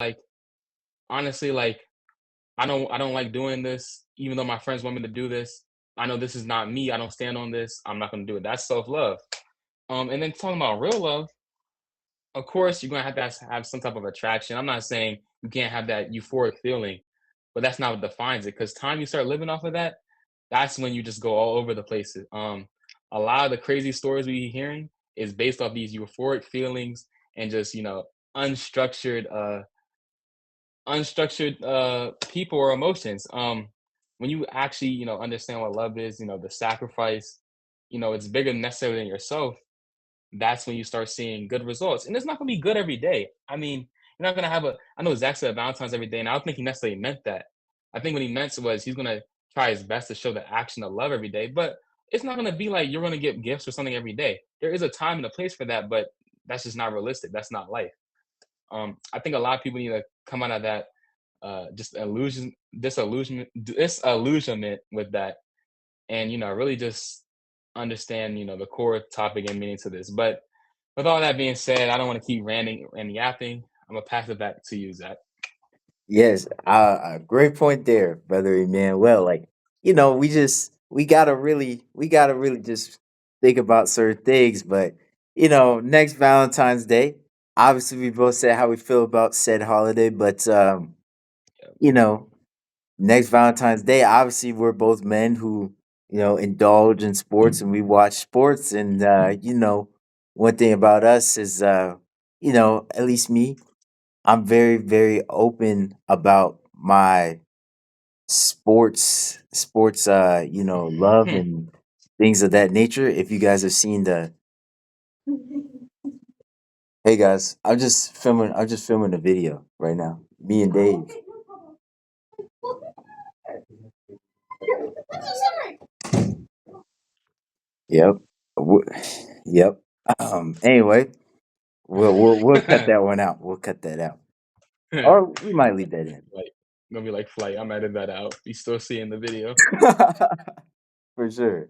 like, honestly, like, I don't like doing this, even though my friends want me to do this. I know this is not me. I don't stand on this. I'm not gonna do it. That's self-love. And then talking about real love, of course, you're gonna have some type of attraction. I'm not saying you can't have that euphoric feeling, but that's not what defines it. Because time you start living off of that, that's when you just go all over the places. A lot of the crazy stories we hearing is based off these euphoric feelings and just unstructured people or emotions. When you actually understand what love is, the sacrifice, it's bigger than necessarily than yourself. That's when you start seeing good results. And it's not gonna be good every day. I mean, you're not gonna have a I know Zach said Valentine's every day, and I don't think he necessarily meant that. I think what he meant was he's gonna try his best to show the action of love every day, but it's not gonna be like you're gonna get gifts or something every day. There is a time and a place for that, but that's just not realistic. That's not life. I think a lot of people need to come out of that just disillusionment with that, and really just understand the core topic and meaning to this. But with all that being said, I don't want to keep ranting and yapping. I'm gonna pass it back to you, Zach. Yes, great point there, brother Emmanuel. Like, we gotta really just think about certain things. But next Valentine's Day, obviously, we both said how we feel about said holiday. But you know, next Valentine's Day, obviously, we're both men who indulge in sports and we watch sports. And one thing about us is, at least me, I'm very, very open about my love Yeah. and things of that nature. If you guys have seen the Hey guys, I'm just filming a video right now. Me and Dave. Yep. W- Yep. Anyway, we'll cut that one out. We'll cut that out. Or we might leave that in. Like, gonna be like flight. I'm editing that out. You still seeing the video? For sure.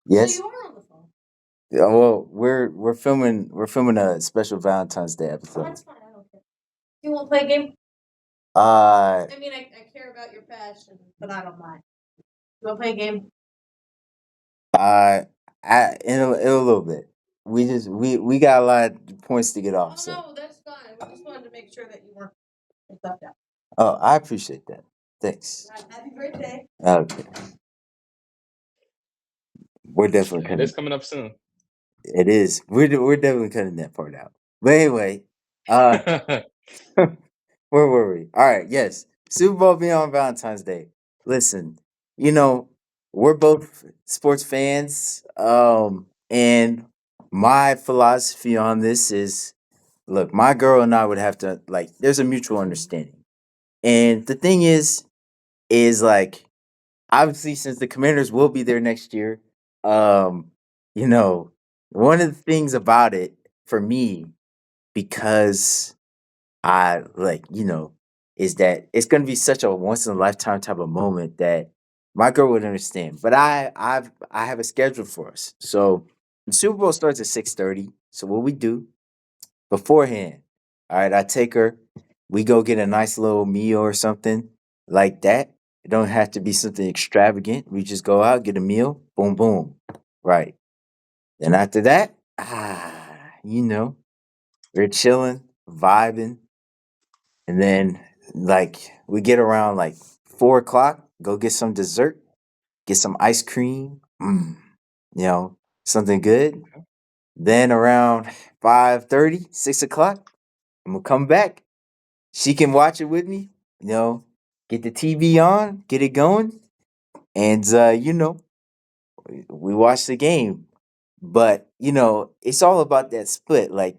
Yes. Yeah, well, we're filming a special Valentine's Day episode. Uh, uh, in a little bit. We got a lot of points to get off. So. Oh, I appreciate that. Thanks. Okay, we're definitely Yeah, it is cutting. coming up soon. It is. We're definitely cutting that part out. But anyway, uh, where were we? All right. Yes, Super Bowl being on Valentine's Day. Listen, you know, we're both sports fans. And my philosophy on this is, look, my girl and I would have to like. There's a mutual understanding, and the thing is like obviously since the Commanders will be there next year, um, you know, one of the things about it for me, because I like, is that it's gonna be such a once in a lifetime type of moment that my girl would understand. But I have a schedule for us. So the Super Bowl starts at 6:30. So what we do beforehand, all right, I take her, we go get a nice little meal or something like that. It don't have to be something extravagant. We just go out, get a meal, boom, boom. Right. Then after that, we're chilling, vibing, and then like we get around like 4 o'clock, go get some dessert, get some ice cream, you know, something good. Then around 5:30, 6 o'clock, I'm gonna come back. She can watch it with me, get the TV on, get it going, and we watch the game. But it's all about that split. Like,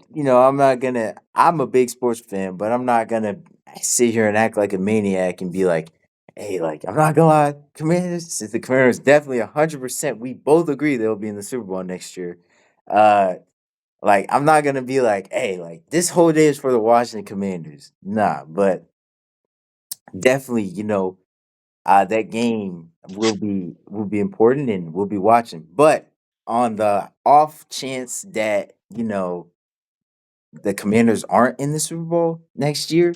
I'm a big sports fan, but I'm not gonna sit here and act like a maniac and be like, hey, like, I'm not gonna lie, Commanders, since the Commanders definitely 100%, we both agree they'll be in the Super Bowl next year. Uh, like, I'm not gonna be like, hey, like, this whole day is for the Washington Commanders. Nah, but definitely, that game will be important and we'll be watching. But on the off chance that the Commanders aren't in the Super Bowl next year,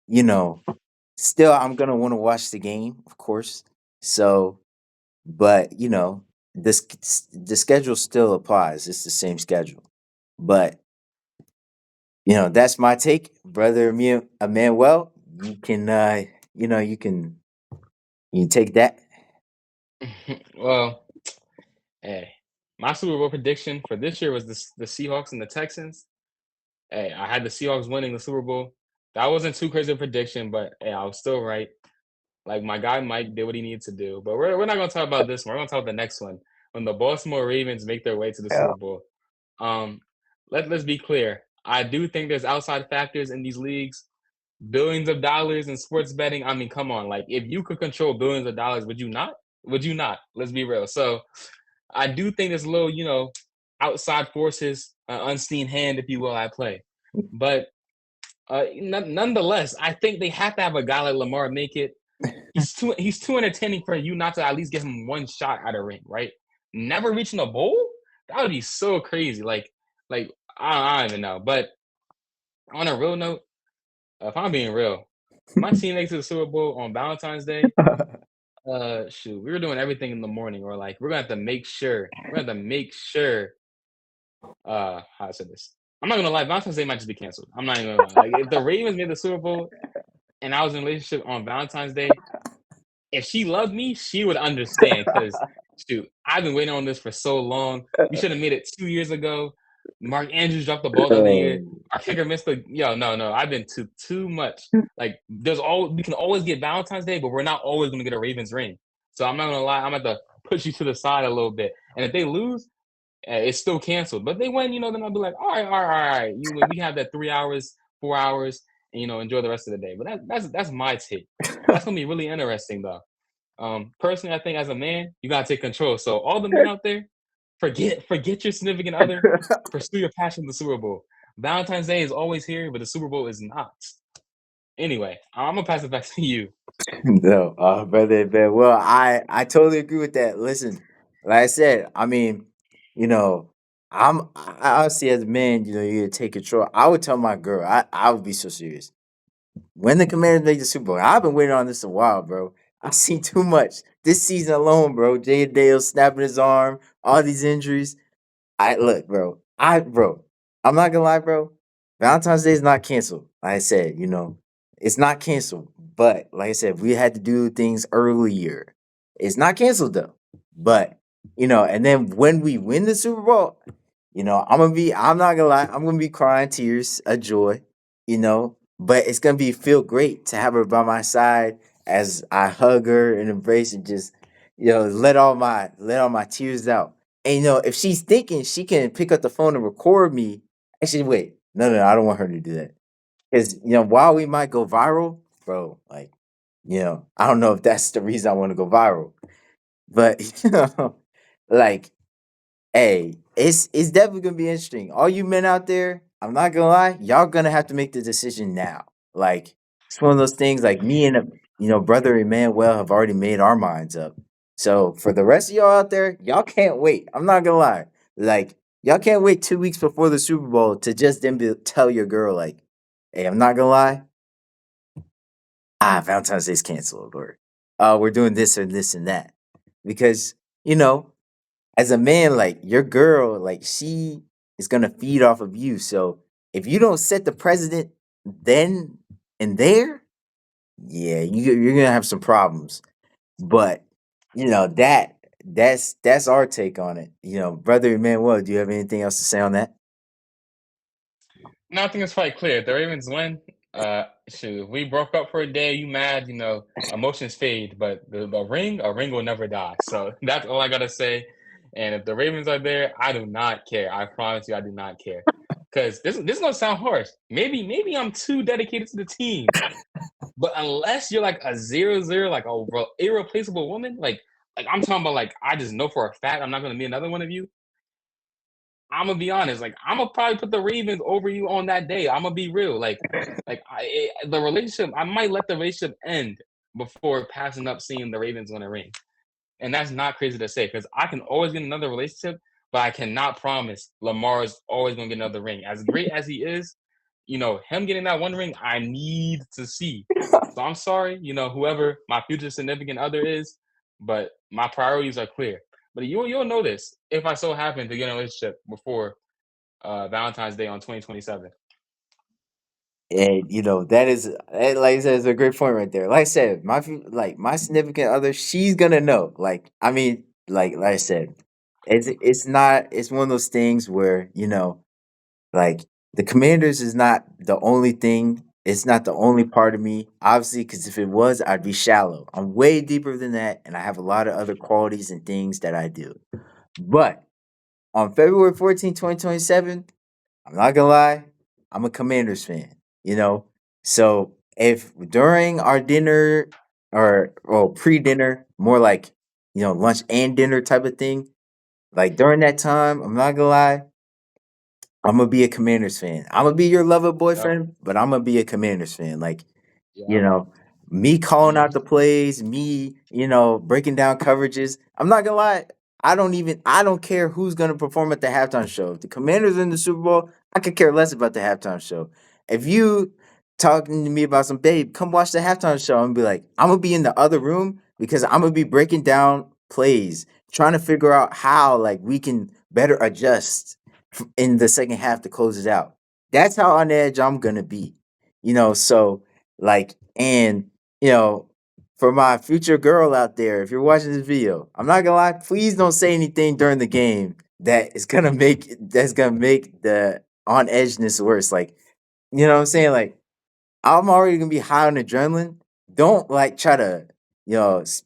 you know, still I'm gonna want to watch the game, of course. So, but the schedule still applies. It's the same schedule. But that's my take, brother. Emmanuel, you can you take that. Well, hey, my Super Bowl prediction for this year was the Seahawks and the Texans. Hey, I had the Seahawks winning the Super Bowl. That wasn't too crazy a prediction, but hey, I was still right. Like my guy Mike did what he needed to do. But we're not gonna talk about this one. We're gonna talk about the next one. When the Baltimore Ravens make their way to the Yeah. Super Bowl. Um, let's be clear. I do think there's outside factors in these leagues. Billions of dollars in sports betting. I mean, come on. Like if you could control billions of dollars, would you not? Would you not? Let's be real. So I do think there's a little, outside forces, unseen hand, if you will, at play. But nonetheless, I think they have to have a guy like Lamar make it. He's too entertaining for you not to at least give him one shot at a ring, right? Never reaching a bowl? That would be so crazy. Like I don't even know. But on a real note, if I'm being real, my team makes it to the Super Bowl on Valentine's Day. Shoot, we were doing everything in the morning, or like we're gonna have to make sure. We're gonna have to make sure. How I said this. I'm not gonna lie, Valentine's Day might just be canceled. I'm not even gonna lie. Like if the Ravens made the Super Bowl and I was in a relationship on Valentine's Day, if she loved me, she would understand. Cause shoot, I've been waiting on this for so long. We should have made it 2 years ago. Mark Andrews dropped the ball the other year. Oh. Our kicker missed the no. I've been too much. Like we can always get Valentine's Day, but we're not always gonna get a Ravens ring. So I'm not gonna lie, I'm gonna push you to the side a little bit. And if they lose, it's still canceled. But they win, then I'll be like, all right. We have that 3 hours, 4 hours, and enjoy the rest of the day. But that's my take. That's gonna be really interesting though. Personally, I think as a man, you gotta take control. So all the men out there, forget your significant other, pursue your passion, the Super Bowl. Valentine's Day is always here, but the Super Bowl is not. Anyway, I'm gonna pass it back to you. No, brother Ben. Well, I totally agree with that. Listen, like I said, I mean, you know, I honestly as a man, you take control. I would tell my girl, I would be so serious. When the Commanders make the Super Bowl, I've been waiting on this a while, bro. I've seen too much this season alone, bro. Jay Dale snapping his arm, all these injuries. I look, bro. I'm not gonna lie, bro. Valentine's Day is not canceled. Like I said, it's not canceled. But like I said, we had to do things earlier. It's not canceled though. But and then when we win the Super Bowl, I'm not gonna lie, I'm gonna be crying tears of joy, But it's gonna feel great to have her by my side as I hug her and embrace and just, let all my tears out. And if she's thinking she can pick up the phone and record me, actually, wait, no, I don't want her to do that because while we might go viral, bro, like I don't know if that's the reason I want to go viral, but like, hey, it's definitely gonna be interesting. All you men out there, I'm not gonna lie, y'all gonna have to make the decision now. Like it's one of those things. Like me and brother Emmanuel have already made our minds up. So for the rest of y'all out there, y'all can't wait. I'm not gonna lie. Like y'all can't wait 2 weeks before the Super Bowl to just then tell your girl like, "Hey, I'm not gonna lie. Valentine's Day's canceled, or we're doing this and this and that," because you know as a man, like your girl, like she is gonna feed off of you. So if you don't set the precedent then and there, yeah, you're gonna have some problems. But that's our take on it. Brother Emmanuel, do you have anything else to say on that? No, I think it's quite clear. If the Ravens win, shoot, if we broke up for a day, you mad, emotions fade, but a ring will never die. So that's all I gotta say. And if the Ravens are there, I do not care. I promise you, I do not care. Because this is gonna sound harsh. Maybe I'm too dedicated to the team. But unless you're like a 0-0, like a irreplaceable woman, like I'm talking about, like I just know for a fact I'm not gonna be another one of you. I'm gonna be honest. Like I'm gonna probably put the Ravens over you on that day. I'm gonna be real. The relationship, I might let the relationship end before passing up seeing the Ravens win a ring, and that's not crazy to say because I can always get another relationship. but I cannot promise Lamar is always going to get another ring. As great as he is, him getting that one ring, I need to see. So I'm sorry, whoever my future significant other is, but my priorities are clear. But you'll know this if I so happen to get in a relationship before Valentine's Day on 2027. And that is, like I said, is a great point right there. Like I said, like my significant other, she's gonna know. Like I mean, like I said, it's one of those things where like the Commanders is not the only thing. It's not the only part of me, obviously, because if it was, I'd be shallow. I'm way deeper than that, and I have a lot of other qualities and things that I do. But on February 14th, 2027, I'm not gonna lie, I'm a Commanders fan, you know? So if during our dinner or pre-dinner, more like, lunch and dinner type of thing, like during that time, I'm not gonna lie, I'm gonna be a Commanders fan. I'm gonna be your lover Yep. boyfriend, but I'm gonna be a Commanders fan. Like, you Yep. know, me calling Mhm. out the plays, me, breaking down coverages. I'm not gonna lie. I don't care who's gonna perform at the halftime show. If the Commanders in the Super Bowl, I could care less about the halftime show. If you talking to me about some babe, come watch the halftime show and be like, I'm gonna be in the other room because I'm gonna be breaking down plays, trying to figure out how like we can better adjust in the second half to close it out. That's how on edge I'm gonna be. So like, and you know, for my future girl out there, if you're watching this video, I'm not gonna lie, please don't say anything during the game that's gonna make the on edgeness worse. Like, you know what I'm saying? Like, I'm already gonna be high on adrenaline. Don't like try to,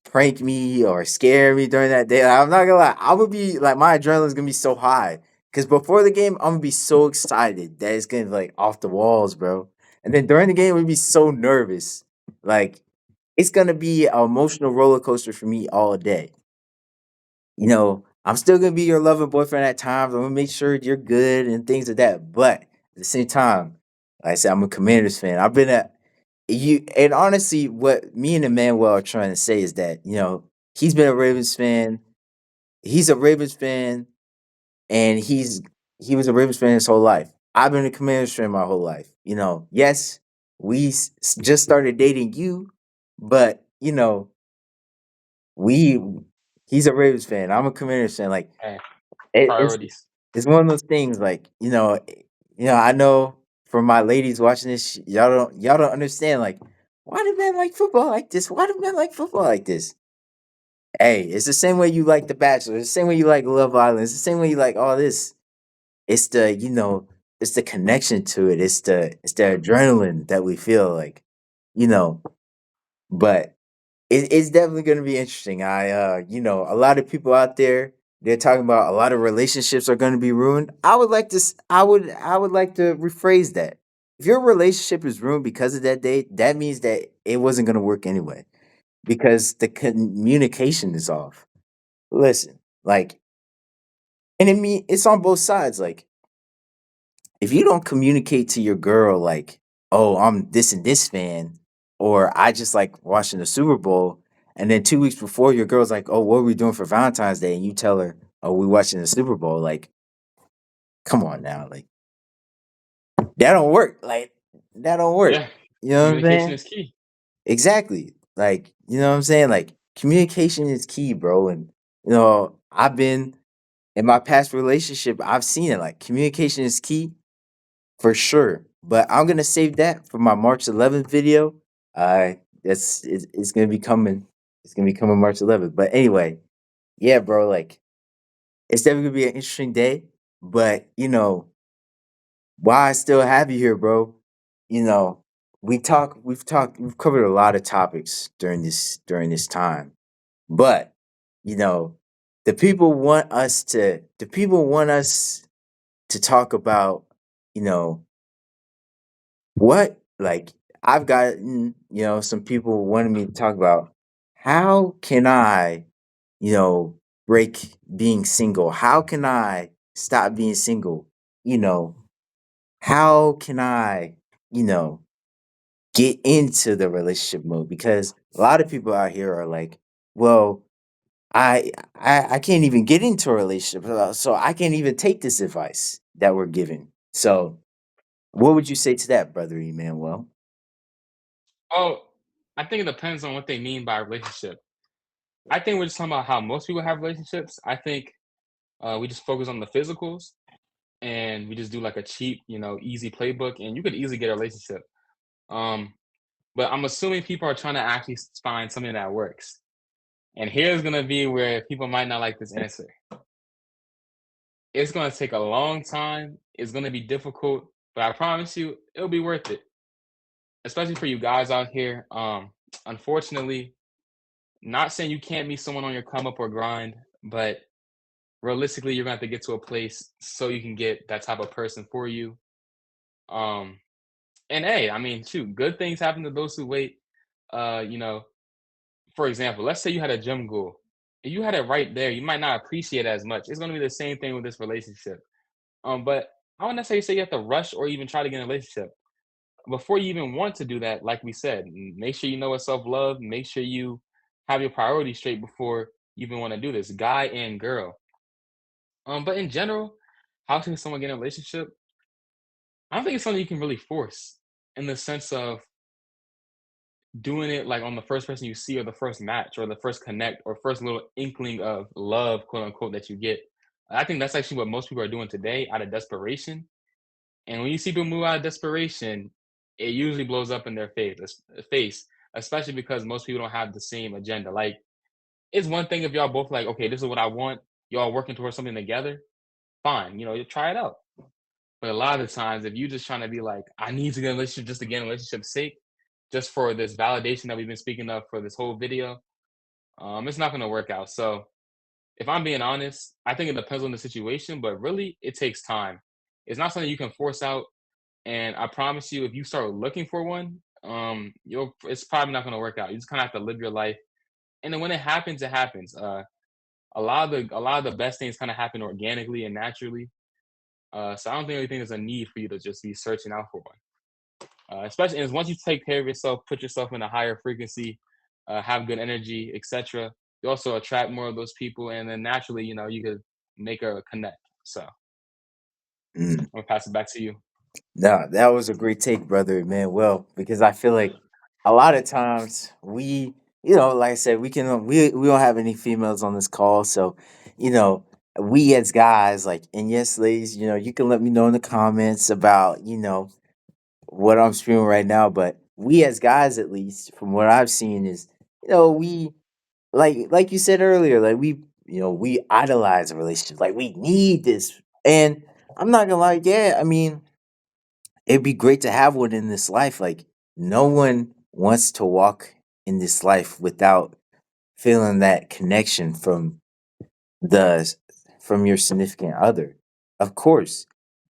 prank me or scare me during that day. Like, I'm not gonna lie. I'm gonna be like my adrenaline's gonna be so high. Cause before the game, I'm gonna be so excited that it's gonna be like off the walls, bro. And then during the game, I'm gonna be so nervous. Like it's gonna be an emotional roller coaster for me all day. I'm still gonna be your loving boyfriend at times. I'm gonna make sure you're good and things like that. But at the same time, like I said, I'm a Commanders fan. I've been at you, and honestly, what me and Emmanuel are trying to say is that he's been a Ravens fan. He's a Ravens fan, and he was a Ravens fan his whole life. I've been a Commanders fan my whole life. Yes, we just started dating you, but we he's a Ravens fan. I'm a Commanders fan. Like Hey, it, priorities. it's one of those things. Like I know from my ladies watching this, y'all don't understand. Like why do men like football like this? Why do men like football like this? Hey, it's the same way you like The Bachelor. It's the same way you like Love Island. It's the same way you like all this. It's it's the connection to it. It's the adrenaline that we feel like, you know. But it's definitely going to be interesting. A lot of people out there they're talking about a lot of relationships are going to be ruined. I would like to. I would like to rephrase that. If your relationship is ruined because of that date, that means that it wasn't going to work anyway because the communication is off. Listen, like, and it's on both sides. Like, if you don't communicate to your girl, like, oh, I'm this and this fan, or I just like watching the Super Bowl, and then 2 weeks before your girl's like, oh, what are we doing for Valentine's Day? And you tell her, oh, we watching the Super Bowl. Like, come on now. Like, that don't work. Like, that don't work. Yeah. You know what I'm Communication saying? is key. Exactly. Like, you know what I'm saying? Like, communication is key, bro. And, I've been in my past relationship, I've seen it. Like, communication is key for sure. But I'm gonna save that for my March 11th video. It's gonna be coming. It's gonna be coming March 11th. But anyway, yeah, bro. Like, it's definitely gonna be an interesting day. But why I still have you here, bro? You know, we've covered a lot of topics during this time. But you know, the people want us to talk about, you know, what like I've gotten, some people wanted me to talk about how can I, break being single? How can I stop being single? You know, how can I, you know, get into the relationship mode? Because a lot of people out here are like, well, I can't even get into a relationship, so I can't even take this advice that we're given. So, what would you say to that, brother Emmanuel? Oh, I think it depends on what they mean by relationship. I think we're just talking about how most people have relationships. I think we just focus on the physicals and we just do like a cheap, easy playbook, and you could easily get a relationship. Um, but I'm assuming people are trying to actually find something that works. And here's gonna be where people might not like this answer. It's gonna take a long time. It's gonna be difficult, but I promise you, it'll be worth it. Especially for you guys out here. Unfortunately, not saying you can't meet someone on your come up or grind, but realistically, you're gonna have to get to a place so you can get that type of person for you. Um, and hey, I mean, shoot, good things happen to those who wait. Uh, you know, for example, let's say you had a gym goal. If you had it right there, you might not appreciate it as much. It's gonna be the same thing with this relationship. But I wouldn't necessarily say you have to rush or even try to get in a relationship. Before you even want to do that, like we said, make sure you know what self-love, make sure you have your priorities straight before you even want to do this, guy and girl. But in general, how can someone get in a relationship? I don't think it's something you can really force in the sense of doing it like on the first person you see or the first match or the first connect or first little inkling of love, quote unquote, that you get. I think that's actually what most people are doing today out of desperation. And when you see people move out of desperation, it usually blows up in their face, especially because most people don't have the same agenda. Like, it's one thing if y'all both like, okay, this is what I want, y'all working towards something together, fine, you try it out. But a lot of the times, if you just trying to be like, I need to get in a relationship just to get in a relationship's sake, just for this validation that we've been speaking of for this whole video, it's not gonna work out. So if I'm being honest, I think it depends on the situation, but really it takes time. It's not something you can force out. And I promise you, if you start looking for one, you'll it's probably not gonna work out. You just kind of have to live your life. And then when it happens, it happens. A lot of the best things kind of happen organically and naturally. So I don't really think there's a need for you to just be searching out for one. Especially as once you take care of yourself, put yourself in a higher frequency, have good energy, etc. You also attract more of those people, and then naturally, you could make a connect. So I'm Mm. gonna pass it back to you. No, that was a great take, brother, man. Well, because I feel like a lot of times we, like I said, we don't have any females on this call, so you know, we as guys, like, and yes, ladies, you can let me know in the comments about what I'm spewing right now, but we as guys, at least from what I've seen, is we like you said earlier, like we idolize a relationship, like we need this, and I'm not gonna lie, yeah, I mean it'd be great to have one in this life. Like no one wants to walk in this life without feeling that connection the from your significant other. Of course.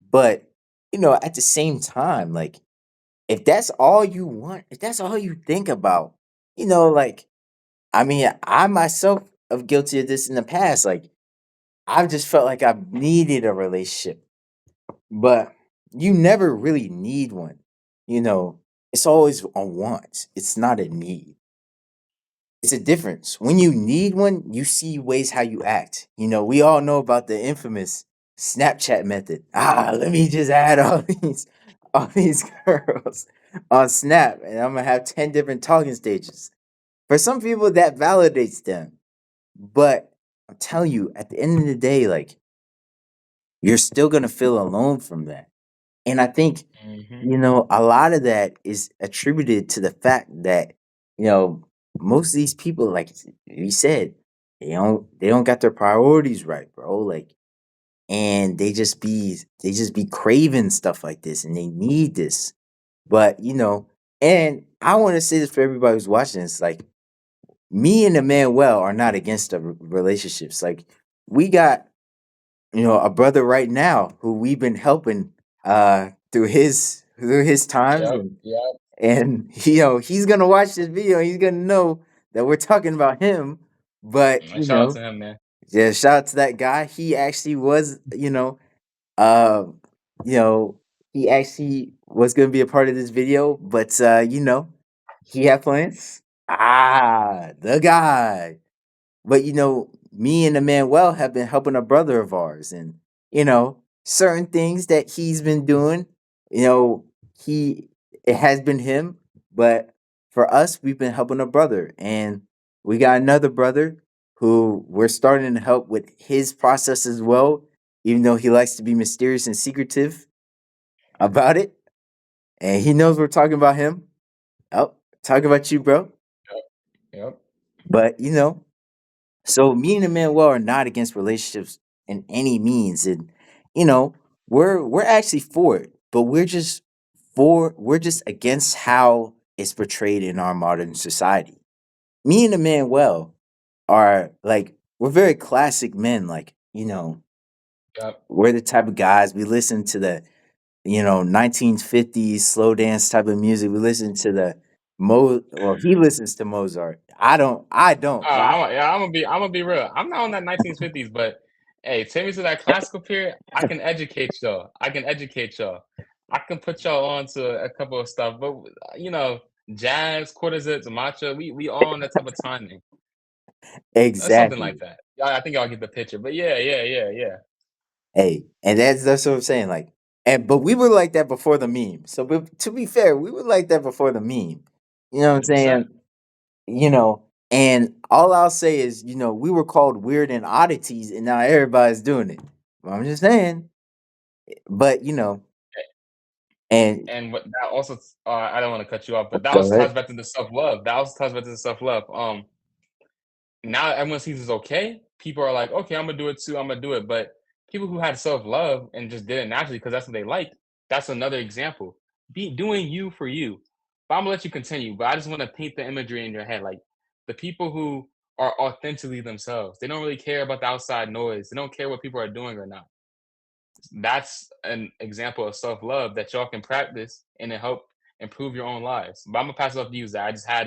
But at the same time, like if that's all you want, if that's all you think about, like I mean, I myself have guilty of this in the past. Like I've just felt like I've needed a relationship. But you never really need one. You know, it's always a want. It's not a need. It's a difference. When you need one, you see ways how you act. We all know about the infamous Snapchat method. Let me just add all these girls on Snap, and I'm gonna have 10 different talking stages. For some people, that validates them. But I'm telling you, at the end of the day, like you're still gonna feel alone from that. And I think, Hmm. a lot of that is attributed to the fact that, you know, most of these people, like you said, they don't got their priorities right, bro. Like, and they just be craving stuff like this and they need this. But, and I want to say this for everybody who's watching this, like me and Emmanuel are not against the relationships. Like we got a brother right now who we've been helping through his times, Yep. and Yep. and he's gonna watch this video and he's gonna know that we're talking about him. But Shout out to him, man. yeah, shout out to that guy. He actually was, uh you know he actually was gonna be a part of this video, but he had plans. The guy. but me and Emmanuel have been helping a brother of ours, and certain things that he's been doing. You know, he it has been him, but for us, we've been helping a brother, and we got another brother who we're starting to help with his process as well, even though he likes to be mysterious and secretive about it, and he knows we're talking about him. Oh, talking about you, bro. Yep. Yep. But so me and Emmanuel are not against relationships in any means, and you know, we're actually for it, but we're just against how it's portrayed in our modern society. Me and Emmanuel are like we're very classic men, like Yep. we're the type of guys we listen to the 1950s slow dance type of music. We listen to the well, he listens to Mozart. I don't, but I'm gonna be real. I'm not on that 1950s, but hey, take me to that classical period. I can educate y'all. I can educate y'all. I can put y'all on to a couple of stuff, but jazz, quartets, matcha. We all on that type of timing. Something like exactly. that. Yeah, I think y'all get the picture. But yeah, yeah, yeah, yeah. Hey, and that's what I'm saying. Like, and but we were like that before the meme. So, but to be fair, we were like that before the meme. You know what I'm 100%. saying? And all I'll say is, we were called weird and oddities, and now everybody's doing it. I'm just saying. But and And what that also, I don't want to cut you off, but that go also ties ahead. back to the self love. That also ties back to the self love. Now everyone sees it's okay. People are like, okay, I'm gonna do it too. I'm gonna do it. But people who had self love and just did it naturally because that's what they liked. That's another example. Be doing you for you. But I'm gonna let you continue. But I just want to paint the imagery in your head, like the people who are authentically themselves. They don't really care about the outside noise. They don't care what people are doing or not. That's an example of self love that y'all can practice and it help improve your own lives. But I'm gonna pass it off to you, Zach. I just had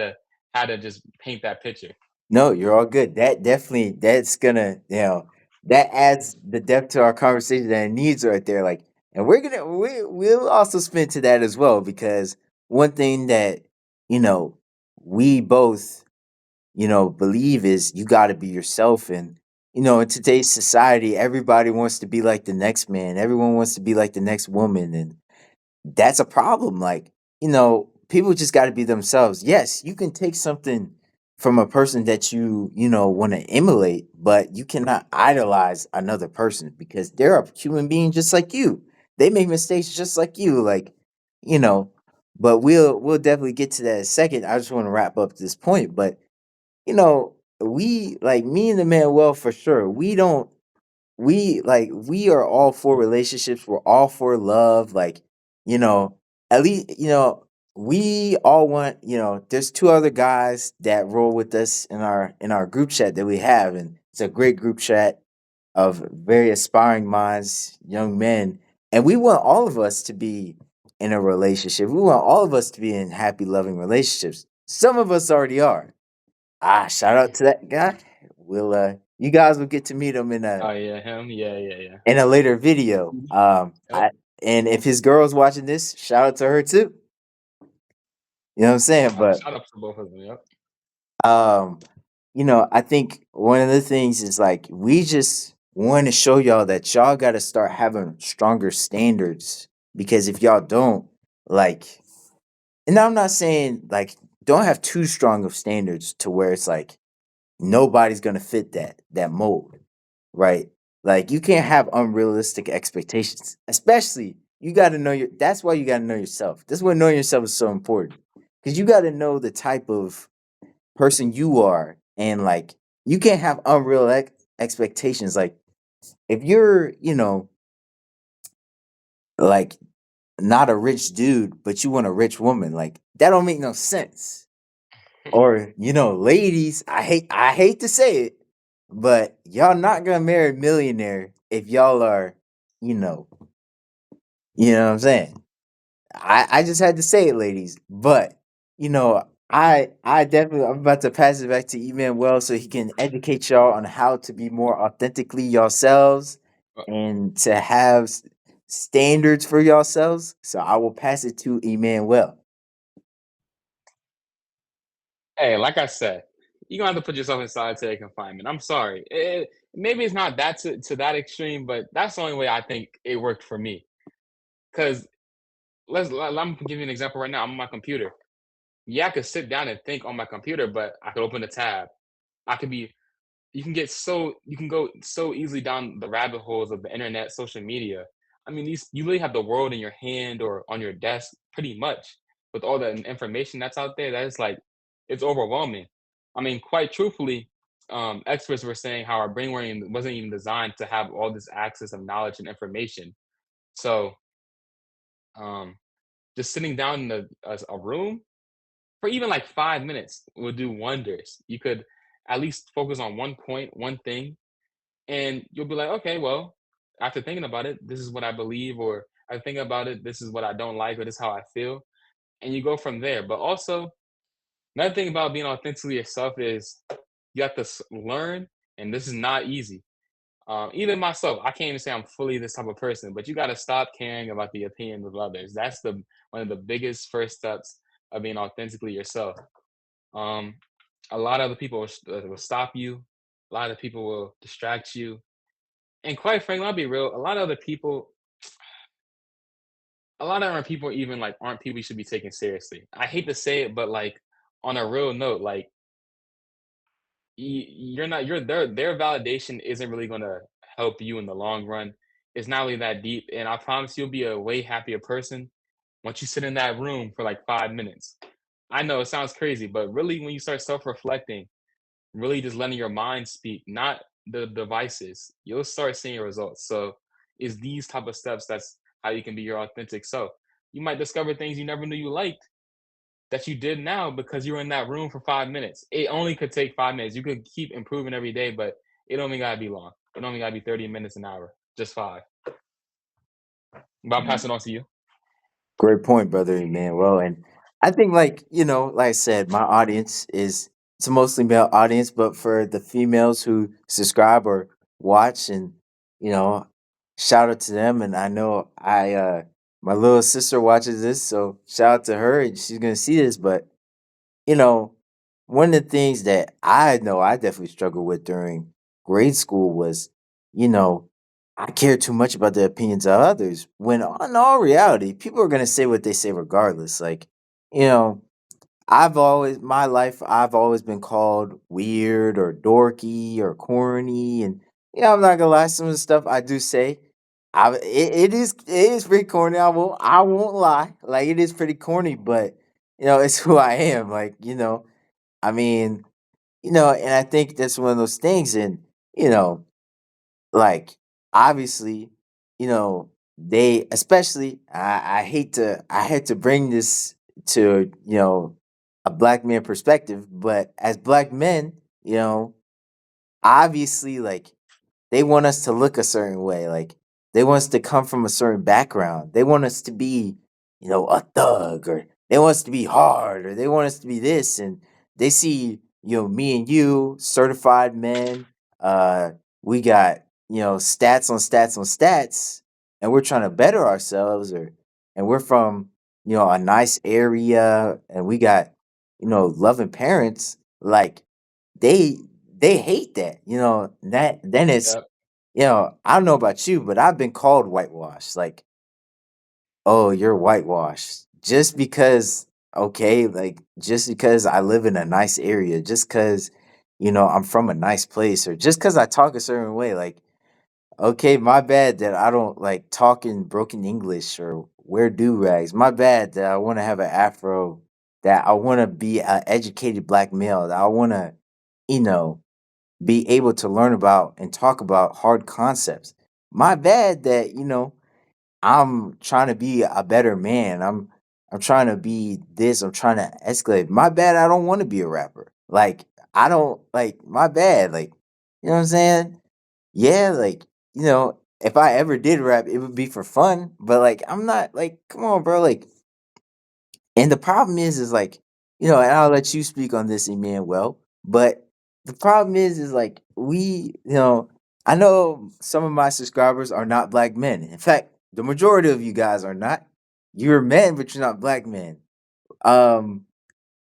to just paint that picture. No, you're all good. That definitely that's gonna that adds the depth to our conversation that it needs right there. Like, and we'll also spin to that as well because one thing that you know we both believe is you got to be yourself, and in today's society, everybody wants to be like the next man. Everyone wants to be like the next woman, and that's a problem. Like, people just got to be themselves. Yes, you can take something from a person that want to emulate, but you cannot idolize another person because they're a human being just like you. They make mistakes just like you. Like, you know, but we'll definitely get to that in a second. I just want to wrap up this point, but we like me and the man well for sure. We don't we are all for relationships. We're all for love. Like, you know, at least, we all want, there's two other guys that roll with us in our group chat that we have, and it's a great group chat of very aspiring minds, young men. And we want all of us to be in a relationship. We want all of us to be in happy, loving relationships. Some of us already are. Shout out to that guy. You guys will get to meet him Oh yeah, him. Yeah, yeah, yeah. in a later video. Yep. I and if his girl's watching this, shout out to her too. You know what I'm saying? But Shout out to both of them. Yep. um, I think one of the things is like we just want to show y'all that y'all got to start having stronger standards because if y'all don't, like, and I'm not saying like don't have too strong of standards to where it's like nobody's gonna fit that mold, right? Like you can't have unrealistic expectations. Especially you got to know your. That's why you got to know yourself. That's why knowing yourself is so important because you got to know the type of person you are, and like you can't have expectations. Like if you're, like not a rich dude, but you want a rich woman, like that don't make no sense. Or, ladies, I hate to say it, but y'all not gonna marry a millionaire if y'all are, you know, what I'm saying? I just had to say it, ladies. But, I definitely I'm about to pass it back to Emmanuel so he can educate y'all on how to be more authentically yourselves and to have standards for yourselves. So I will pass it to Emmanuel. Hey, like I said. you're gonna have to put yourself in solitary confinement. I'm sorry. Maybe it's not that to that extreme, but that's the only way I think it worked for me. Because I'm gonna give you an example right now. I'm on my computer. Yeah, I could sit down and think on my computer, but I could open a tab. I could be you can go so easily down the rabbit holes of the internet, social media. I mean, these you really have the world in your hand or on your desk pretty much with all the information that's out there. That is like it's overwhelming. I mean, quite truthfully, experts were saying how our brain wasn't even designed to have all this access of knowledge and information. So, um, just sitting down in a room for even like 5 minutes would do wonders. You could at least focus on one point, one thing, and you'll be like, okay, well, after thinking about it, this is what I believe, or I think about it, this is what I don't like, or this is how I feel, and you go from there. But also, another thing about being authentically yourself is you have to learn, and this is not easy. Even myself, I can't even say I'm fully this type of person, but you got to stop caring about the opinions of others. That's the one of the biggest first steps of being authentically yourself. Um, a lot of other people will stop you. A lot of people will distract you, and quite frankly, I'll be real. A lot of our people even like aren't people you should be taking seriously. I hate to say it, but like on a real note, like you're not you're their validation isn't really gonna help you in the long run. It's not really that deep, and I promise you'll be a way happier person once you sit in that room for like 5 minutes. I know it sounds crazy, but really, when you start self-reflecting, really just letting your mind speak, not the devices, you'll start seeing results. So it's these type of steps that's how you can be your authentic self. You might discover things you never knew you liked that you did now because you were in that room for 5 minutes. It only could take 5 minutes. You could keep improving every day, but it only gotta be long. It only gotta be 30 minutes an hour, just five. But I'll pass it on to you. Great point, brother Emmanuel. And I think, like, like I said, my audience is it's a mostly male audience, but for the females who subscribe or watch, and you know, shout out to them. And I know my little sister watches this, so shout out to her, and she's gonna see this. But you know, one of the things that I know I definitely struggled with during grade school was, you know, I cared too much about the opinions of others. When in all reality, people are gonna say what they say regardless. Like, you know, I've always been called weird or dorky or corny, and I'm not gonna lie, some of the stuff I do say, it is pretty corny. I won't lie, like it is pretty corny, but it's who I am. Like I mean, and I think that's one of those things, and you know, like obviously, they especially I had to bring this to a black man perspective, but as black men, obviously, like they want us to look a certain way. Like they want us to come from a certain background. They want us to be, a thug, or they want us to be hard, or they want us to be this. And they see, me and you, certified men. Uh, we got, stats on stats on stats, and we're trying to better ourselves, and we're from, a nice area, and we got, loving parents. Like they they hate that. That then it's Yep. I don't know about you, but I've been called whitewashed. Like, oh, you're whitewashed. Just because like just because I live in a nice area, just because I'm from a nice place, or just because I talk a certain way, like, okay, my bad that I don't like talk in broken English or wear do rags. My bad that I want to have an afro, that I want to be an educated black male, that I want to, you know, be able to learn about and talk about hard concepts. My bad that, I'm trying to be a better man. I'm trying to be this, I'm trying to escalate. My bad I don't want to be a rapper. Like I don't like my bad. Like, you know what I'm saying? Yeah, like, if I ever did rap, it would be for fun. But like I'm not like, come on, bro. Like, and the problem is like, and I'll let you speak on this, Emmanuel. But the problem is like I know some of my subscribers are not black men. In fact, the majority of you guys are not. You're men, but you're not black men. Um,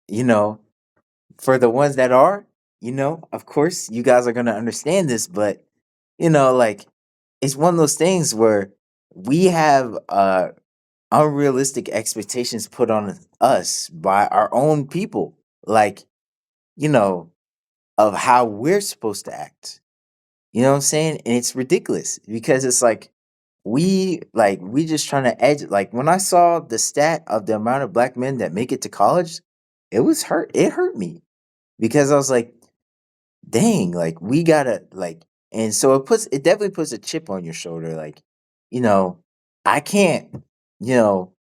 you know, for the ones that are, of course, you guys are gonna understand this, but like it's one of those things where we have unrealistic expectations put on us by our own people, like you know, of how we're supposed to act. You know what I'm saying? And it's ridiculous because it's like we just trying to edge. Like when I saw the stat of the amount of black men that make it to college, it hurt me because I was like, dang, like we gotta like, and so it definitely puts a chip on your shoulder. Like, you know, I can't, you know,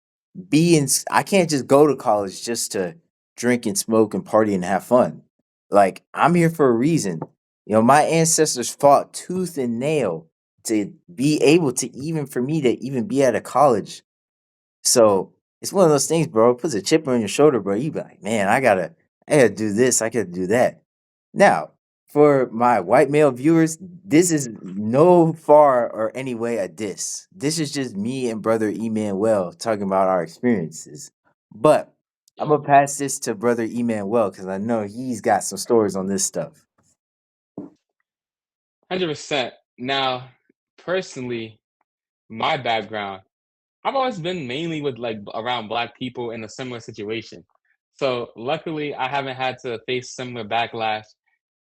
I can't just go to college just to drink and smoke and party and have fun. Like I'm here for a reason. My ancestors fought tooth and nail to be able to even for me to even be at a college. So it's one of those things, bro. It puts a chip on your shoulder, bro. You be like, man, I gotta do this, I gotta do that. Now, for my white male viewers, this is no far or any way a diss. This is just me and brother Emmanuel talking about our experiences. But I'm Yep. gonna pass this to brother Emmanuel because I know he's got some stories on this stuff. 100%. Now, personally, my background, I've always been mainly with like around black people in a similar situation. So luckily, I haven't had to face similar backlash.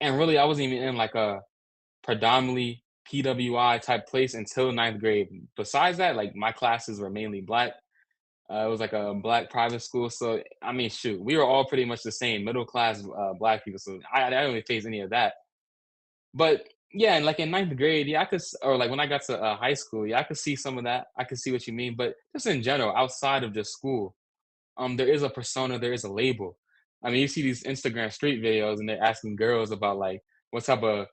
And really, I wasn't even in like a predominantly PWI type place until ninth grade. Besides that, like my classes were mainly black. It was like a black private school. So, I mean, shoot, we were all pretty much the same middle class black people. So I didn't really face any of that. But yeah, and like in ninth grade, yeah, or like when I got to high school, yeah, I could see some of that. I could see what you mean. But just in general, outside of just school, there is a persona, there is a label. I mean, you see these Instagram street videos, and they're asking girls about like what type of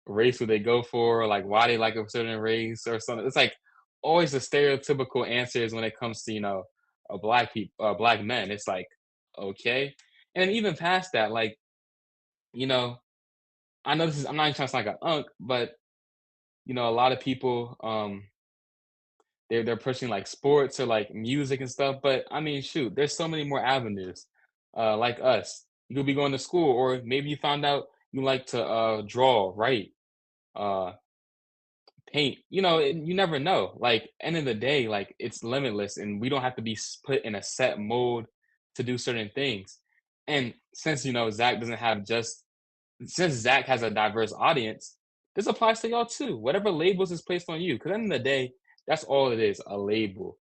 race would they go for, or like why they like a certain race or something. It's like always the stereotypical answers when it comes to black men. It's like okay, and even past that, like you know, I know this is I'm not even trying to sound like an unk, but a lot of people they're pushing like sports or like music and stuff. But I mean, shoot, there's so many more avenues. Like us, you could be going to school, or maybe you found out you like to draw, write, uh, paint. You never know. Like end of the day, like it's limitless, and we don't have to be put in a set mold to do certain things. And since Zach doesn't have just since Zach has a diverse audience, this applies to y'all too. Whatever labels is placed on you, because at the end of the day, that's all it is, a label,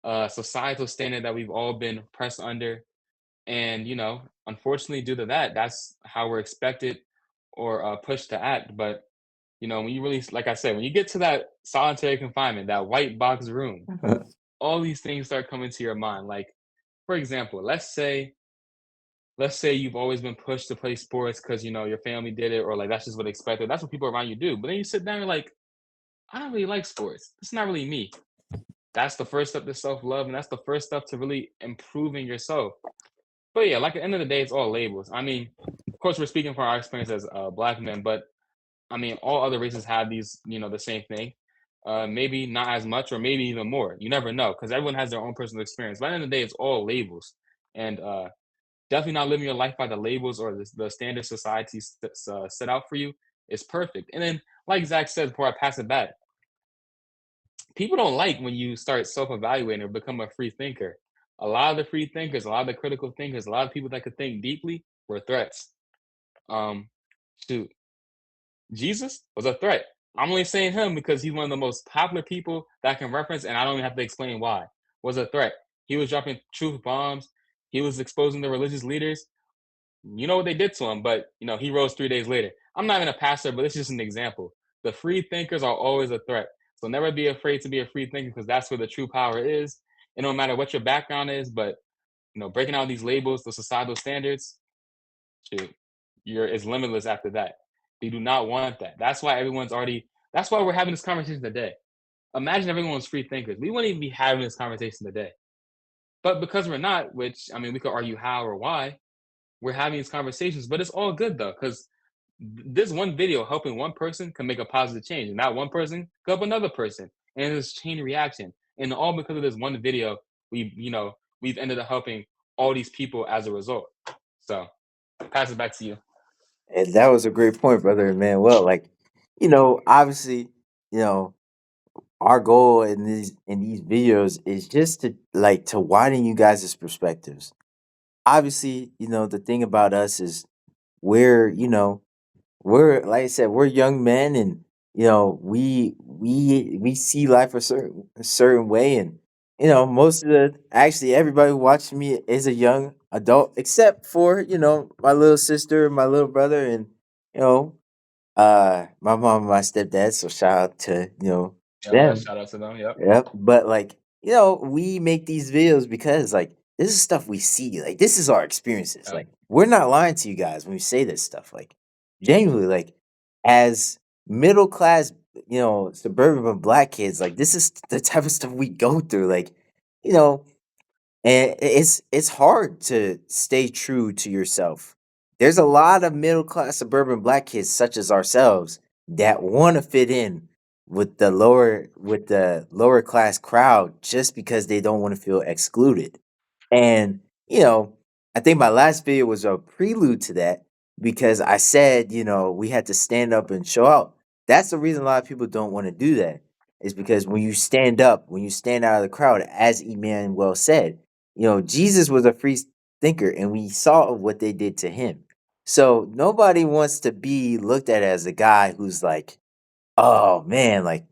a societal standard that we've all been pressed under. And, unfortunately, due to that, that's how we're expected or pushed to act. But, when you really, like I said, when you get to that solitary confinement, that white box room, all these things start coming to your mind. Like, for example, let's say you've always been pushed to play sports because your family did it, or like that's just what expected. That's what people around you do. But then you sit down, and you're like, I don't really like sports. It's not really me. That's the first step to self love, and that's the first step to really improving yourself. But yeah, like at the end of the day, it's all labels. I mean, of course, we're speaking from our experience as black men, but I mean, all other races have these, the same thing. Maybe not as much, or maybe even more. You never know, because everyone has their own personal experience. But at the end of the day, it's all labels, and definitely not living your life by the labels or the standard society set out for you is perfect. And then, like Zach said before I pass it back, people don't like when you start self-evaluating or become a free thinker. A lot of the free thinkers, a lot of the critical thinkers, a lot of people that could think deeply were threats. Um, shoot, Jesus was a threat. I'm only saying him because he's one of the most popular people that I can reference, and I don't even have to explain why. Was a threat. He was dropping truth bombs. He was exposing the religious leaders. You know what they did to him, but he rose 3 days later. I'm not even a pastor, but it's just an example. The free thinkers are always a threat. So never be afraid to be a free thinker, because that's where the true power is. It don't matter what your background is, but breaking out these labels, the societal standards, shoot, it's limitless after that. They do not want that. That's why we're having this conversation today. Imagine everyone was free thinkers. We wouldn't even be having this conversation today. But because we're not, which I mean we could argue how or why, we're having these conversations, but it's all good though, because this one video helping one person can make a positive change, and that one person can help another person, and it's chain reaction, and all because of this one video, we've ended up helping all these people as a result. So, pass it back to you. And that was a great point, brother Manuel. Like, obviously, you know, our goal in these videos is just to like to widen you guys' perspectives. Obviously, the thing about us is we're, we're like I said, we're young men, and we see life a certain way, and most of the actually everybody who watches me is a young adult, except for my little sister, my little brother, and you know my mom and my stepdad. So shout out to Yep, yeah, them. shout out to them, yep, Yep. But like, we make these videos because like this is stuff we see. Like this is our experiences. yep, Like we're not lying to you guys when we say this stuff. Like genuinely, like as middle class, suburban black kids, like this is the type of stuff we go through. Like, you know, and it's hard to stay true to yourself. There's a lot of middle class suburban black kids such as ourselves that want to fit in with the lower class crowd just because they don't want to feel excluded. And, I think my last video was a prelude to that because I said, we had to stand up and show out. That's the reason a lot of people don't want to do that. Is because when you stand up, when you stand out of the crowd, as Emmanuel said, Jesus was a free thinker and we saw what they did to him. So nobody wants to be looked at as a guy who's like, oh man, like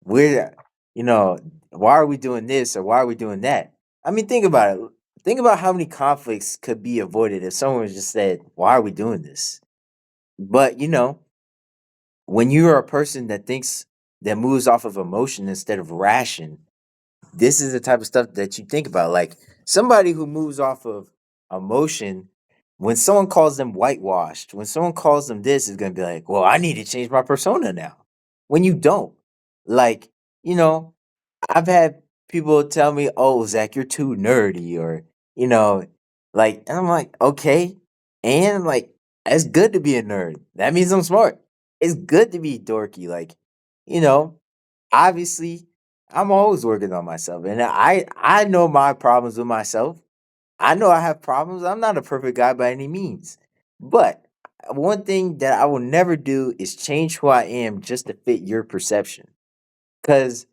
we're, you know, why are we doing this or why are we doing that? I mean, think about it. Think about how many conflicts could be avoided if someone just said, why are we doing this? But, when you are a person that moves off of emotion instead of ration, this is the type of stuff that you think about. Like somebody who moves off of emotion, when someone calls them whitewashed, when someone calls them this, is going to be like, well, I need to change my persona now. When you don't, like, you know, I've had people tell me, oh, Zach, you're too nerdy, or, you know, and I'm like, okay. And like, it's good to be a nerd. That means I'm smart. It's good to be dorky. Like, you know, obviously I'm always working on myself, and I know my problems with myself. I know I have problems. I'm not a perfect guy by any means. But one thing that I will never do is change who I am just to fit your perception. Cuz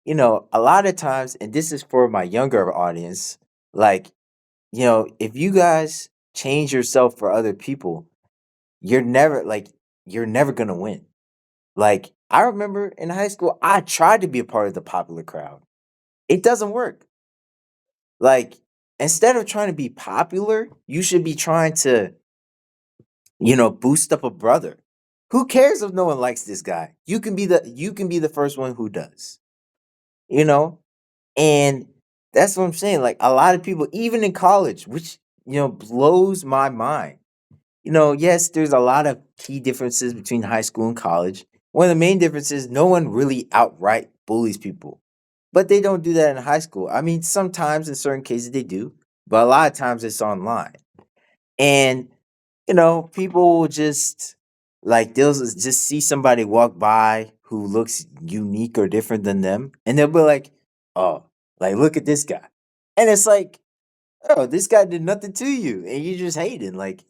a lot of times, and this is for my younger audience, like, if you guys change yourself for other people, you're never like you're never going to win. Like I remember in high school, I tried to be a part of the popular crowd. It doesn't work. Like, instead of trying to be popular, you should be trying to, boost up a brother. Who cares if no one likes this guy? You can be the first one who does. You know? And that's what I'm saying. Like a lot of people, even in college, which, blows my mind. Yes, there's a lot of key differences between high school and college. One of the main differences, no one really outright bullies people. But they don't do that in high school. I mean, sometimes in certain cases they do, but a lot of times it's online. And people will just just see somebody walk by who looks unique or different than them, and they'll be like, "Oh, like look at this guy," and it's like, "Oh, this guy did nothing to you, and you just hating." Like,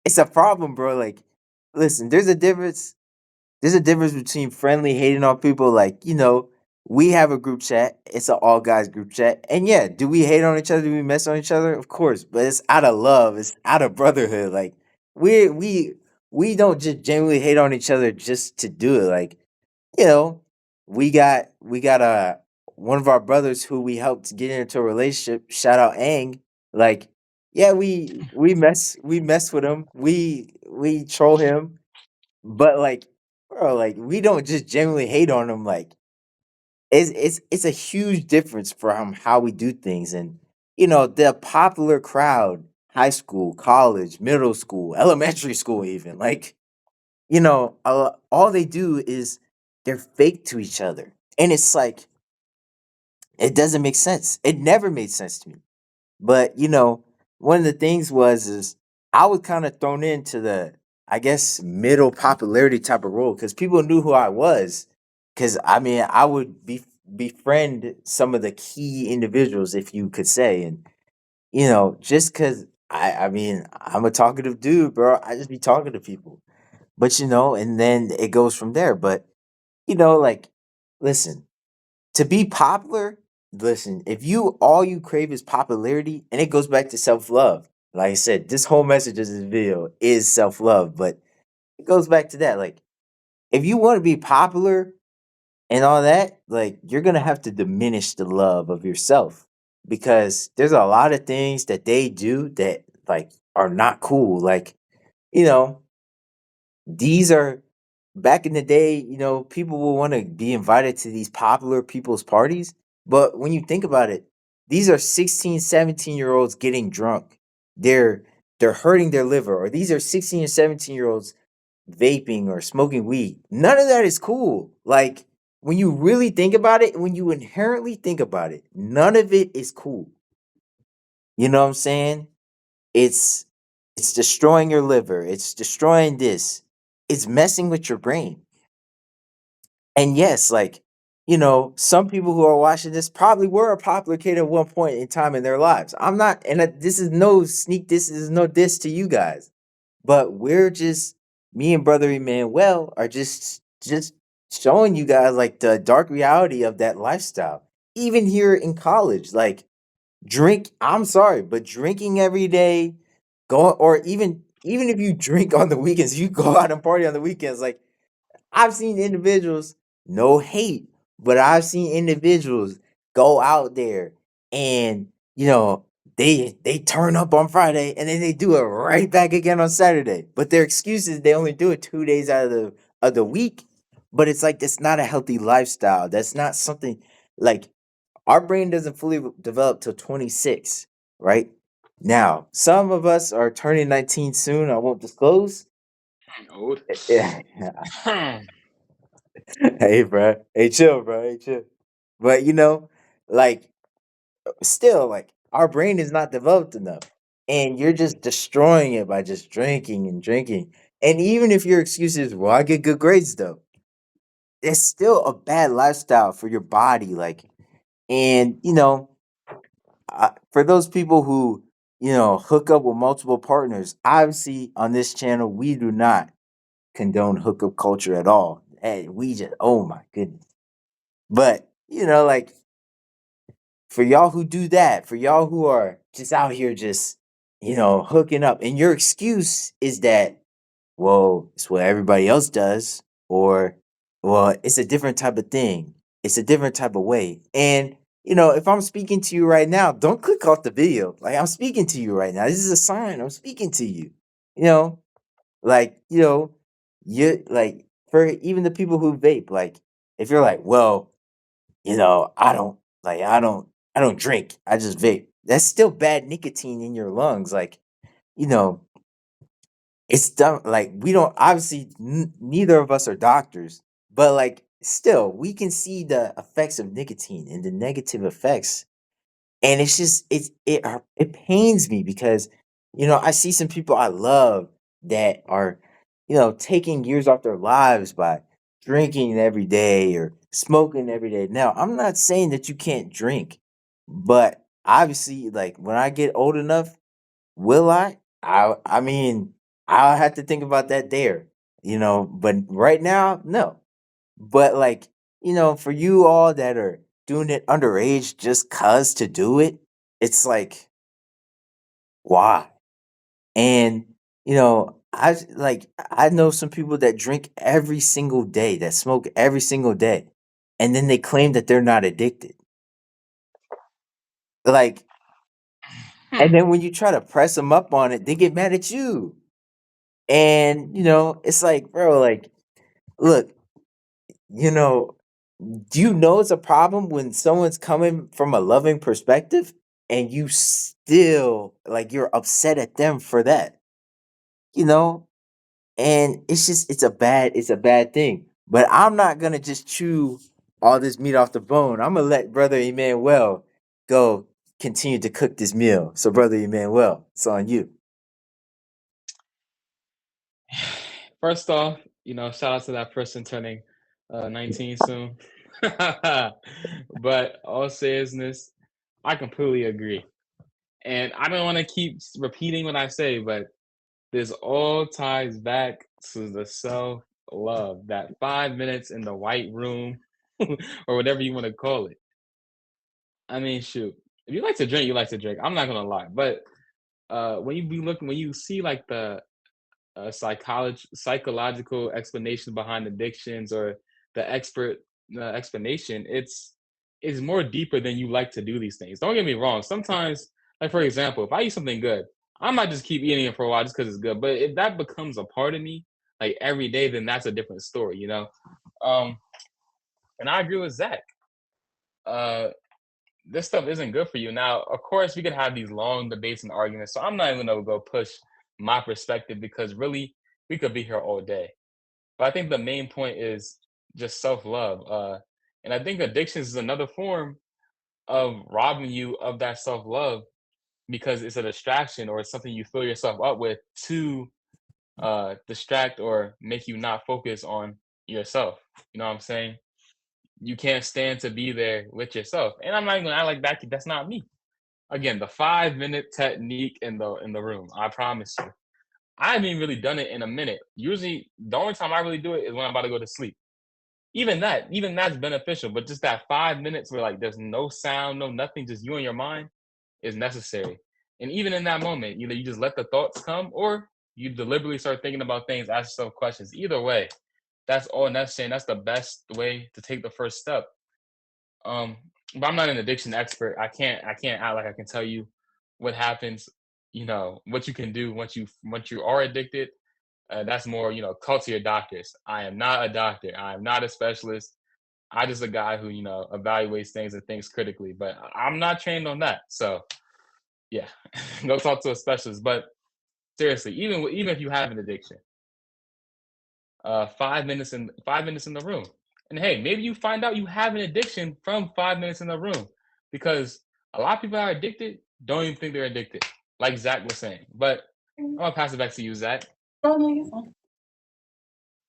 it's a problem, bro. Like, listen, there's a difference between friendly hating on people. Like, we have a group chat. It's an all guys group chat. And yeah, do we hate on each other? Do we mess on each other? Of course, but it's out of love. It's out of brotherhood. Like we we we don't just genuinely hate on each other just to do it. Like, you know, we got one of our brothers who we helped get into a relationship. Shout out Ang. Like, yeah, we mess with him. We troll him, but like, bro, like we don't just genuinely hate on them. Like it's a huge difference from how we do things, and the popular crowd, high school, college, middle school, elementary school, even like all they do is they're fake to each other, and it's like it doesn't make sense. It never made sense to me. But one of the things is I was kind of thrown into the, I guess, middle popularity type of role because people knew who I was. Because I mean, I would befriend some of the key individuals, if you could say, and just because. I mean, I'm a talkative dude, bro. I just be talking to people. But and then it goes from there. But like, listen, to be popular, listen, if you all you crave is popularity, and it goes back to self-love. Like I said, this whole message of this video is self-love, but it goes back to that. Like, if you want to be popular and all that, like you're gonna have to diminish the love of yourself because there's a lot of things that they do that like are not cool. Like, you know, these are back in the day, people will want to be invited to these popular people's parties. But when you think about it, these are 16, 17-year olds getting drunk. They're they're hurting their liver, or these are 16 or 17-year olds vaping or smoking weed. None of that is cool. Like when you really think about it, when you inherently think about it, none of it is cool. You know what I'm saying? It's it's destroying your liver. It's destroying this. It's messing with your brain. And yes, like, some people who are watching this probably were a popular kid at one point in time in their lives. I'm not, and this is no sneak, this is no diss to you guys, but we're just, me and brother Emmanuel are just showing you guys like the dark reality of that lifestyle. Even here in college, like I'm sorry, but drinking every day, or even if you drink on the weekends, you go out and party on the weekends, like I've seen individuals, no hate, but I've seen individuals go out there and they turn up on Friday and then they do it right back again on Saturday. But their excuse is they only do it 2 days out of the week. But it's like that's not a healthy lifestyle. That's not something like our brain doesn't fully develop till 26, right? Now, some of us are turning 19 soon. I won't disclose. Old. Yeah. Hey, bro. Hey, chill, bro. Hey, chill. But like, still, like, our brain is not developed enough, and you're just destroying it by just drinking and drinking. And even if your excuse is, "Well, I get good grades," though, it's still a bad lifestyle for your body. Like, and for those people who hook up with multiple partners, obviously on this channel we do not condone hookup culture at all. And we just, oh my goodness. But like for y'all who do that, for y'all who are just out here just, hooking up, and your excuse is that, well, it's what everybody else does, or well, it's a different type of thing. It's a different type of way. And if I'm speaking to you right now, don't click off the video. Like I'm speaking to you right now. This is a sign. I'm speaking to you. You know, like, you like for even the people who vape, like if you're like, well, I don't like I don't drink. I just vape. That's still bad nicotine in your lungs. Like, you know, it's done like we don't obviously neither of us are doctors, but like still we can see the effects of nicotine and the negative effects. And it's just it pains me because I see some people I love that are taking years off their lives by drinking every day or smoking every day. Now, I'm not saying that you can't drink, but obviously like when I get old enough, will I mean, I'll have to think about that there, but right now, no. But like, for you all that are doing it underage just cuz to do it, it's like, why? And I know some people that drink every single day, that smoke every single day, and then they claim that they're not addicted. Like, and then when you try to press them up on it, they get mad at you. And it's like, bro, like, look, you know, do you know it's a problem when someone's coming from a loving perspective and you still like you're upset at them for that? You know? And it's a bad thing. But I'm not gonna just chew all this meat off the bone. I'm gonna let brother Emmanuel go continue to cook this meal. So brother Emmanuel, it's on you. First off, shout out to that person turning 19 soon. But all seriousness, I completely agree. And I don't want to keep repeating what I say, but this all ties back to the self love. That 5 minutes in the white room, or whatever you want to call it. I mean, shoot, if you like to drink, you like to drink. I'm not gonna lie, but when you see like the psychological explanation behind addictions or the expert explanation, it's more deeper than you like to do these things. Don't get me wrong. Sometimes, like for example, if I eat something good, I might just keep eating it for a while just because it's good. But if that becomes a part of me, like every day, then that's a different story, you know. Um, and I agree with Zach. Uh, this stuff isn't good for you. Now, of course, we could have these long debates and arguments. So I'm not even gonna go push my perspective because really we could be here all day. But I think the main point is just self-love. And I think addictions is another form of robbing you of that self-love because it's a distraction or it's something you fill yourself up with to distract or make you not focus on yourself. You know what I'm saying? You can't stand to be there with yourself. And I'm not even gonna act like that's not me. Again, the 5 minute technique in the room. I promise you. I haven't even really done it in a minute. Usually, the only time I really do it is when I'm about to go to sleep. Even that's beneficial. But just that 5 minutes where like there's no sound, no nothing, just you and your mind is necessary. And even in that moment, either you just let the thoughts come or you deliberately start thinking about things, ask yourself questions. Either way, that's all necessary. And that's the best way to take the first step. Um, but I'm not an addiction expert. I can't act like I can tell you what happens, what you can do once you are addicted. That's more, call to your doctors. I am not a doctor. I am not a specialist. I just a guy who, evaluates things and thinks critically, but I'm not trained on that. So yeah, go talk to a specialist. But seriously, even if you have an addiction, 5 minutes in the room. And hey, maybe you find out you have an addiction from 5 minutes in the room because a lot of people that are addicted don't even think they're addicted, like Zach was saying. But I'm gonna pass it back to you, Zach.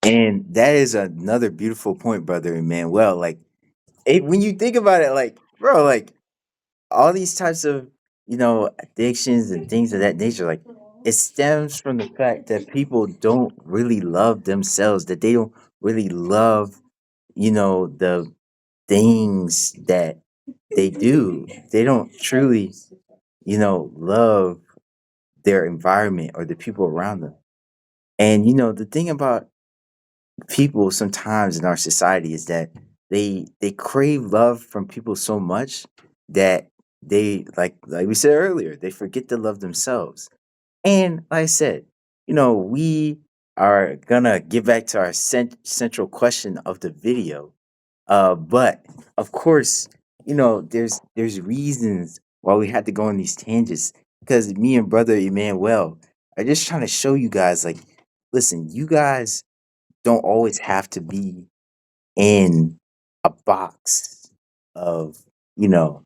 And that is another beautiful point, brother Emmanuel. Like, when you think about it, like, bro, like all these types of, addictions and things of that nature, like, it stems from the fact that people don't really love themselves, that they don't really love, the things that they do. They don't truly, love their environment or the people around them. And, the thing about people sometimes in our society is that they crave love from people so much that they, like we said earlier, they forget to love themselves. And like I said, we are gonna get back to our central question of the video. But of course, there's reasons why we had to go on these tangents, because me and brother Emmanuel are just trying to show you guys, like, listen, you guys don't always have to be in a box of, you know,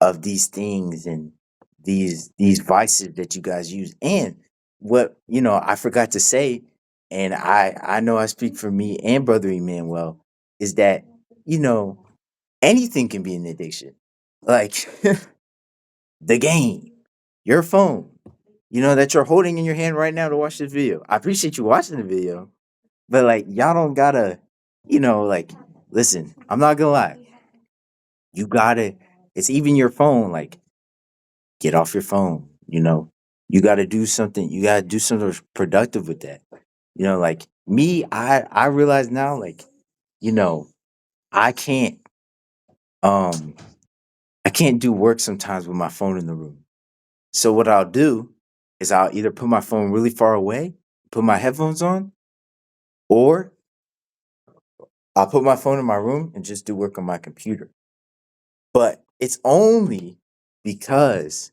of these things and these vices that you guys use. And what, I forgot to say, and I know I speak for me and brother Emmanuel, is that, you know, anything can be an addiction. Like the game, your phone, that you're holding in your hand right now to watch this video. I appreciate you watching the video, but like y'all don't gotta, like, listen, I'm not gonna lie. You gotta, it's even your phone, like, get off your phone, You gotta do something, you gotta do something productive with that. Like me, I realize now, like, you know, I can't um I can't do work sometimes with my phone in the room. So what I'll do is I'll either put my phone really far away, put my headphones on, or I'll put my phone in my room and just do work on my computer. But it's only because